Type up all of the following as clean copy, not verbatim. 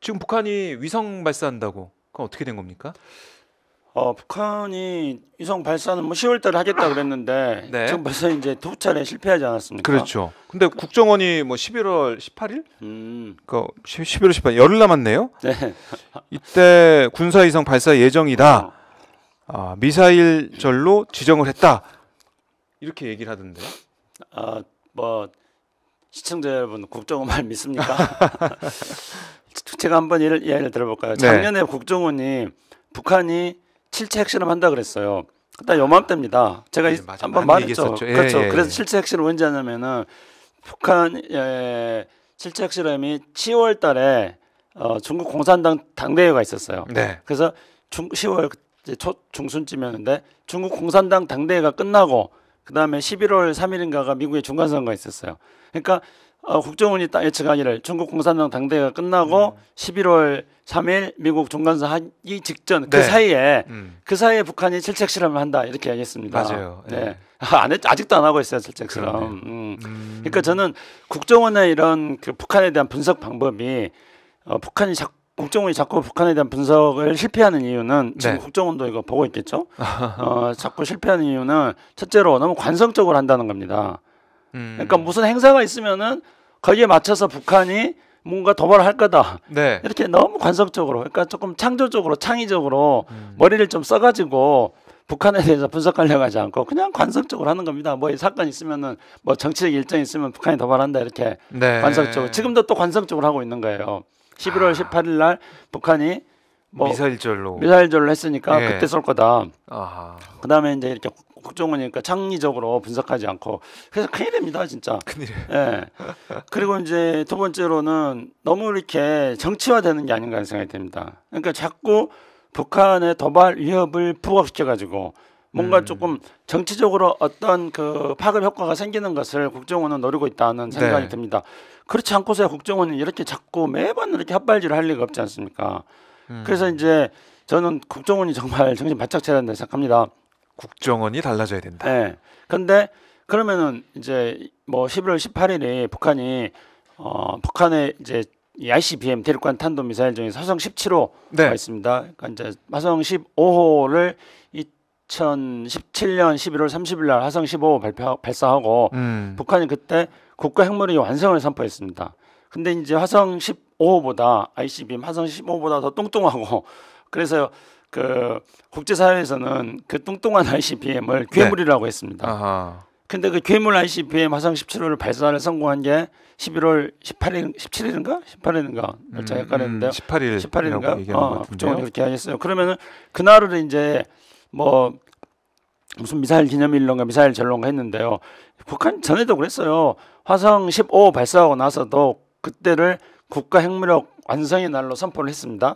지금 북한이 위성 발사한다고 그건 어떻게 된 겁니까? 북한이 위성 발사는 뭐 10월 달에 하겠다 그랬는데 네. 지금 벌써 이제 두 차례 실패하지 않았습니까? 그렇죠. 근데 국정원이 뭐 11월 18일? 그 11월 18일 열흘 남았네요. 네. 이때 군사위성 발사 예정이다. 미사일절로 지정을 했다. 이렇게 얘기를 하던데요. 뭐 시청자 여러분 국정원 말 믿습니까? 제가 한번 예를 들어볼까요? 작년에 국정원이 북한이 7차 핵실험 한다 그랬어요. 그때 요맘때입니다. 제가 한번 말했죠. 그렇죠. 그래서 7차 핵실험 언제 하냐면은 북한 7차 핵실험이 10월 달에 중국 공산당 당대회가 있었어요. 네. 그래서 10월 초 중순쯤이었는데 중국 공산당 당대회가 끝나고 그 다음에 11월 3일인가가 미국의 중간선거가 있었어요. 그러니까 국정원이 예측하기를 중국 공산당 당대회가 끝나고 11월 3일 미국 중간선 하기 직전 그 사이에 그 사이에 북한이 실책 실험을 한다 이렇게 얘기했습니다. 맞아요. 네. 아직도 안 하고 있어요 실책 실험. 그러니까 저는 국정원의 이런 그 북한에 대한 분석 방법이 국정원이 자꾸 북한에 대한 분석을 실패하는 이유는 지금 국정원도 이거 보고 있겠죠. 자꾸 실패하는 이유는 첫째로 너무 관성적으로 한다는 겁니다. 그러니까 무슨 행사가 있으면은 거기에 맞춰서 북한이 뭔가 도발을 할 거다. 네. 이렇게 너무 관성적으로, 그러니까 조금 창조적으로, 창의적으로 머리를 좀 써가지고 북한에 대해서 분석하려고 하지 않고 그냥 관성적으로 하는 겁니다. 뭐 사건 있으면은 뭐 정치적 일정이 있으면 북한이 도발한다 이렇게 관성적으로. 지금도 또 관성적으로 하고 있는 거예요. 11월 18일 날 북한이 뭐 미사일절로 했으니까 그때 쏠 거다. 그다음에 이제 이렇게 국정원이니까 창의적으로 분석하지 않고 그래서 큰일입니다 진짜. 큰일이에요. 예. 그리고 이제 두 번째로는 너무 이렇게 정치화되는 게 아닌가 하는 생각이 듭니다. 그러니까 자꾸 북한의 도발 위협을 부각시켜 가지고 뭔가 조금 정치적으로 어떤 그 파급 효과가 생기는 것을 국정원은 노리고 있다는 생각이 듭니다. 그렇지 않고서야 국정원이 이렇게 자꾸 매번 이렇게 헛발질을 할 리가 없지 않습니까? 그래서 이제 저는 국정원이 정말 정신 바짝 차려야 된다 생각합니다. 국정원이 달라져야 된다. 네. 근데 그러면은 이제 뭐 11월 18일에 북한이 북한의 이제 이 ICBM 대륙간 탄도 미사일 중에 화성 17호가 있습니다. 그러니까 이제 화성 15호를 2017년 11월 30일 날 화성 15호 발사하고 북한이 그때 국가 핵무기 완성을 선포했습니다. 근데 이제 화성 15호보다 ICBM 화성 15호보다 더 뚱뚱하고 그래서 그 국제사회에서는 그 뚱뚱한 ICBM을 괴물이라고 했습니다. 근데 그 괴물 ICBM 화성 17호를 발사를 성공한 게 11월 17일인가? 18일인가? 날짜 헷갈렸는데요. 18일인가? 국정원이 그렇게 하겠어요. 그러면은 그날을 이제 뭐 무슨 미사일 기념일론가 미사일 전론가 했는데요. 북한 전에도 그랬어요. 화성 15 발사하고 나서도 그때를 국가 핵무력 완성의 날로 선포를 했습니다.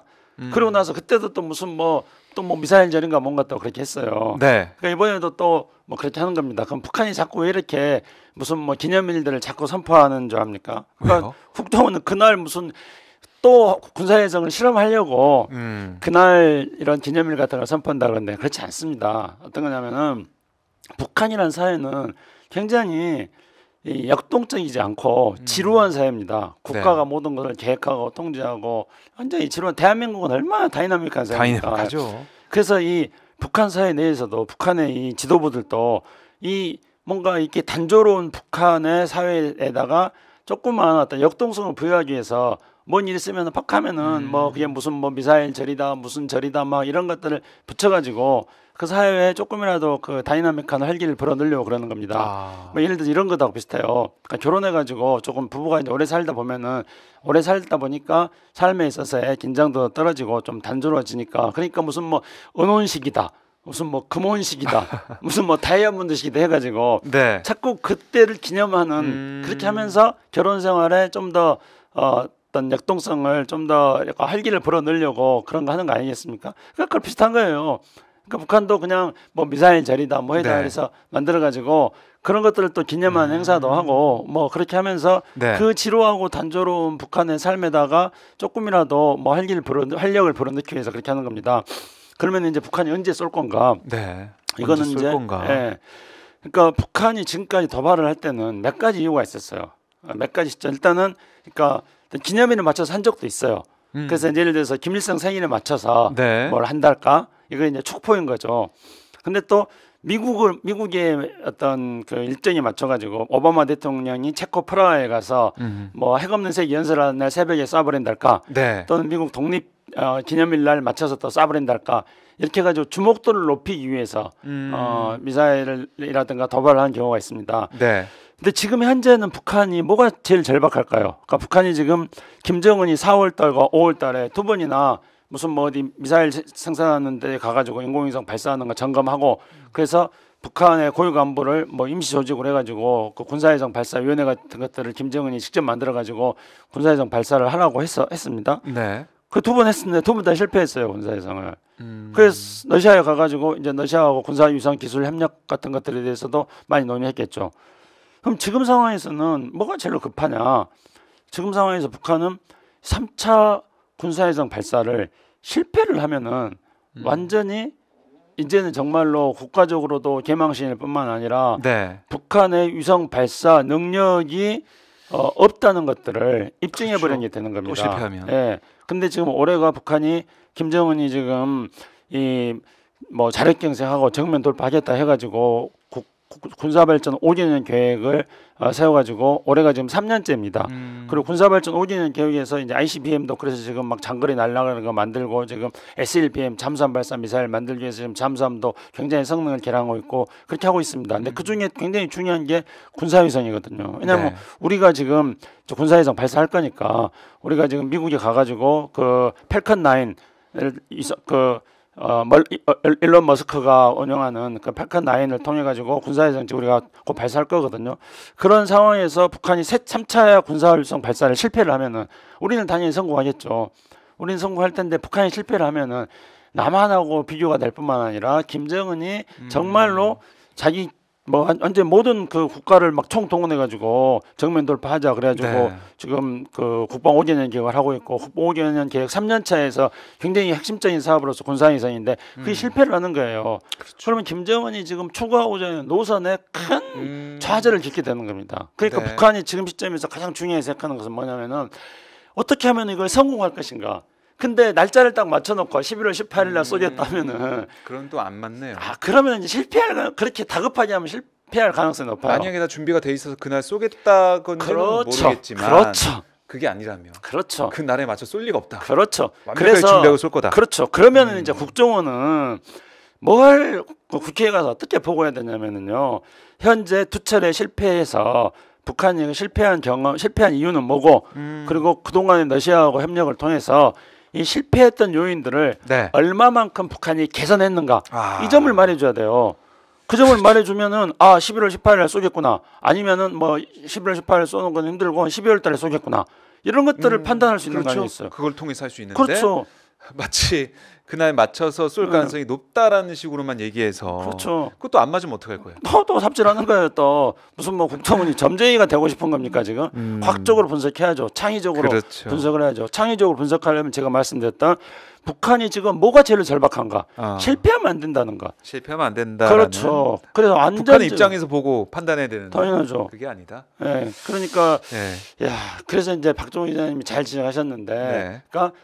그러고 나서 그때도 또 무슨 뭐 미사일절인가 뭔가 또 그렇게 했어요. 네. 그러니까 이번에도 또 뭐 그렇게 하는 겁니다. 그럼 북한이 자꾸 왜 이렇게 무슨 뭐 기념일들을 자꾸 선포하는 줄 압니까? 그러니까 국정원은 그날 무슨 또 군사해적을 실험하려고 그날 이런 기념일 같은 걸 선포한다 그러는데 그렇지 않습니다. 어떤 거냐면은 북한이라는 사회는 굉장히 역동적이지 않고 지루한 사회입니다. 국가가 모든 것을 계획하고 통제하고 완전히 지루한 대한민국은 얼마나 다이나믹한 사회입니까? 다이나믹하죠. 그래서 이 북한 사회 내에서도 북한의 이 지도부들도 이 뭔가 이렇게 단조로운 북한의 사회에다가 조그마한 어떤 역동성을 부여하기 위해서 뭔 일 있으면 팍 하면은 뭐 그게 무슨 뭐 미사일 절이다 무슨 절이다 막 이런 것들을 붙여가지고 그 사회에 조금이라도 그 다이나믹한 활기를 불어넣으려고 그러는 겁니다. 뭐 예를 들어 이런 거하고 비슷해요. 그러니까 결혼해가지고 조금 부부가 이제 오래 살다 보니까 삶에 있어서의 긴장도 떨어지고 좀 단조로워지니까 그러니까 무슨 뭐 은혼식이다. 무슨 뭐 금혼식이다. 무슨 뭐 다이아몬드식이다 해가지고 자꾸 그때를 기념하는 그렇게 하면서 결혼 생활에 좀 더 어떤 역동성을 좀 더 활기를 불어넣으려고 그런 거 하는 거 아니겠습니까? 그러니까 그걸 비슷한 거예요. 그러니까 북한도 그냥 뭐 미사일 절이다 뭐 해다 해서 만들어가지고 그런 것들을 또 기념하는 행사도 하고 뭐 그렇게 하면서 그 지루하고 단조로운 북한의 삶에다가 조금이라도 뭐 활력을 불어넣기 위해서 그렇게 하는 겁니다. 그러면 이제 북한이 언제 쏠 건가? 이거는 이제 그러니까 북한이 지금까지 도발을 할 때는 몇 가지 이유가 있었어요. 몇 가지 시점. 일단은 그러니까 기념일을 맞춰서 한 적도 있어요. 그래서 예를 들어서 김일성 생일에 맞춰서 네. 뭘 한달까? 이거 이제 촉포인 거죠. 근데 또 미국의 어떤 그 일정에 맞춰가지고 오바마 대통령이 체코 프라하에 가서 뭐 핵 없는 세계 연설하는 날 새벽에 쏴버린달까? 네. 또는 미국 독립 기념일 날 맞춰서 또 쏴버린달까? 이렇게 해가지고 주목도를 높이기 위해서 미사일이라든가 도발을 하는 경우가 있습니다. 네. 근데 지금 현재는 북한이 뭐가 제일 절박할까요? 그러니까 북한이 지금 김정은이 4월달과 5월달에 두 번이나 무슨 뭐 어디 미사일 생산하는 데 가가지고 인공위성 발사하는 거 점검하고 그래서 북한의 고위 간부를 뭐 임시 조직을 해가지고 그 군사위성 발사위원회 같은 것들을 김정은이 직접 만들어가지고 군사위성 발사를 하라고 했습니다. 네. 그 두 번 했었는데 두 번 다 실패했어요 군사위성을. 그래서 러시아에 가가지고 이제 러시아하고 군사위성 기술 협력 같은 것들에 대해서도 많이 논의했겠죠. 그럼 지금 상황에서는 뭐가 제일 급하냐? 지금 상황에서 북한은 3차 군사위성 발사를 실패를 하면은 완전히 이제는 정말로 국가적으로도 개망신일 뿐만 아니라 네. 북한의 위성 발사 능력이 없다는 것들을 입증해 버리는 게 되는 겁니다. 또 실패하면. 예. 근데 지금 올해가 북한이 김정은이 지금 이 뭐 자력경쟁하고 정면 돌파하겠다 해가지고 군사발전 5개년 계획을 세워가지고 올해가 지금 3년째입니다. 그리고 군사발전 5개년 계획에서 이제 ICBM도 그래서 지금 막 장거리 날아가는 거 만들고 지금 SLBM 잠수함 발사 미사일 만들기 위해서 지금 잠수함도 굉장히 성능을 개량하고 있고 그렇게 하고 있습니다. 근데 그 중에 굉장히 중요한 게 군사위성이거든요. 왜냐하면 네. 우리가 지금 군사위성 발사할 거니까 우리가 지금 미국에 가가지고 그 펠컨 9을 일론 머스크가 운영하는 그 펠컨 9을 통해 가지고 군사위성 우리가 곧 발사할 거거든요. 그런 상황에서 북한이 3차 군사위성 발사를 실패를 하면은 우리는 당연히 성공하겠죠. 우리는 성공할 텐데 북한이 실패를 하면은 남한하고 비교가 될 뿐만 아니라 김정은이 정말로 자기 뭐 완전 모든 그 국가를 막 총동원해 가지고 정면 돌파하자 그래가지고 네. 지금 그 국방 5개년 계획을 하고 있고 국방 5개년 계획 3년차에서 굉장히 핵심적인 사업으로서 군사위성인데 그게 실패를 하는 거예요. 그렇죠. 그러면 김정은이 지금 추가하고자 노선에 큰 좌절을 겪게 되는 겁니다. 그러니까 네. 북한이 지금 시점에서 가장 중요하게 생각하는 것은 뭐냐면은 어떻게 하면 이걸 성공할 것인가. 근데 날짜를 딱 맞춰놓고 11월 18일 날 쏘겠다면은 그럼 또 안 맞네요. 그러면 이제 그렇게 다급하게 하면 실패할 가능성이 높아요. 만약에 다 준비가 돼 있어서 그날 쏘겠다건지는 그렇죠. 모르겠지만 그렇죠. 그게 아니라면 그렇죠. 그 날에 맞춰 쏠 리가 없다. 그렇죠. 완벽하게 준비하고 쏠 거다. 그렇죠. 그러면은 이제 국정원은 뭘 국회에 가서 어떻게 보고해야 되냐면은요. 현재 두 차례 실패해서 북한이 실패한 이유는 뭐고 그리고 그동안에 러시아하고 협력을 통해서 이 실패했던 요인들을 네. 얼마만큼 북한이 개선했는가 이 점을 말해줘야 돼요. 그 점을 말해주면은 11월 18일에 쏘겠구나 아니면은 뭐 11월 18일 쏘는 건 힘들고 12월 달에 쏘겠구나 이런 것들을 판단할 수 있는 그렇죠. 거 아니겠어요? 그걸 통해서 할 수 있는데 그렇죠. 마치 그날 맞춰서 쏠 가능성이 높다라는 식으로만 얘기해서 그렇죠. 그것도 안 맞으면 어떡할 거예요? 또 삽질하는 거예요. 또 무슨 뭐 국정원이 점쟁이가 되고 싶은 겁니까 지금? 과학적으로 분석해야죠. 창의적으로 그렇죠. 분석을 해야죠. 창의적으로 분석하려면 제가 말씀드렸던 북한이 지금 뭐가 제일 절박한가? 실패하면 안 된다는 거. 실패하면 안 된다. 그렇죠. 그래서 완전 북한의 입장에서 보고 판단해야 되는데 당연하죠. 그게 아니다. 네, 그러니까 네. 그래서 이제 박종훈 기자님이 잘 지적하셨는데, 네. 그러니까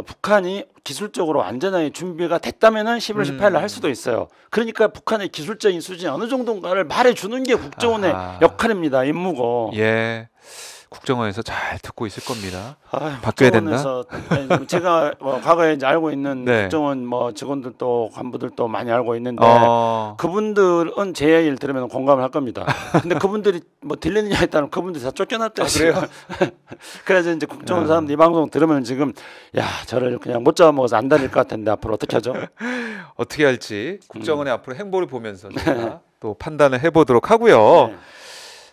북한이 기술적으로 완전하게 준비가 됐다면은 11월 18일 날 할 수도 있어요. 그러니까 북한의 기술적인 수준이 어느 정도인가를 말해주는 게 국정원의 역할입니다. 임무고. 예. 국정원에서 잘 듣고 있을 겁니다. 바뀌어야 된다. 제가 과거에 이제 알고 있는 네. 국정원 직원들도 간부들도 많이 알고 있는데 그분들은 제 이야기를 들으면 공감을 할 겁니다. 근데 그분들이 뭐 들리느냐에 따라 그분들이 다 쫓겨났대요. 그래요? 그래서 이제 국정원 사람들 이 방송 들으면 지금 저를 그냥 못 잡아먹어서 안 다닐 것 같은데 앞으로 어떻게 하죠? 어떻게 할지 국정원의 앞으로 행보를 보면서 제가 또 판단을 해보도록 하고요. 네.